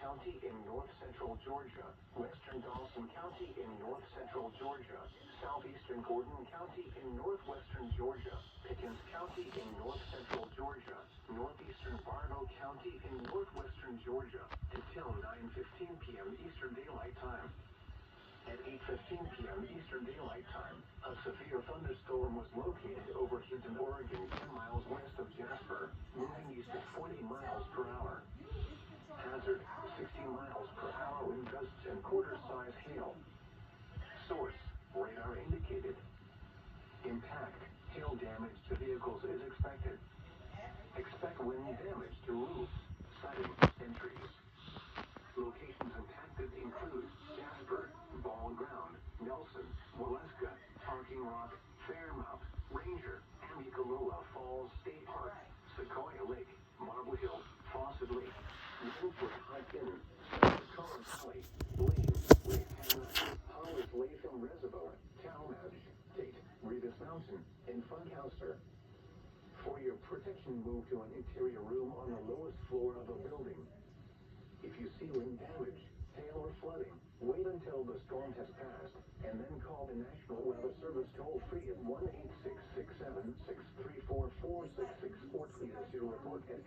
County in north-central Georgia, western Dawson County in north-central Georgia, southeastern Gordon County in northwestern Georgia, Pickens County in north-central Georgia, northeastern Bartow County in northwestern Georgia, until 9:15 p.m. Eastern Daylight Time. At 8:15 p.m. Eastern Daylight Time, a severe thunderstorm was located over Hinton, Oregon, 10 miles west of Jasper, moving east at 40 miles per hour. Hazard, 60 miles per hour wind gusts and quarter-size hail. Source, radar indicated. Impact, hail damage to vehicles is expected. Expect wind damage to roofs, siding, and trees. Locations impacted include Jasper, Ball Ground, Nelson, Waleska, Parking Rock, Fairmount, Ranger, Amicalola Falls State Park, Sequoia Lake, Marble Hill, Fawcett Lake, Milford Hudson, Collins Valley, Blaine, Lake Hannah, Hollis Latham Reservoir, Talmadge, Tate, Revis Mountain, and Funkhauser. For your protection, move to an interior room on the lowest floor of a building. If you see wind damage, hail, or flooding, wait until the storm has passed, and then call the National Weather Service toll-free at 1-866-7-634-4664. Tweet us your report at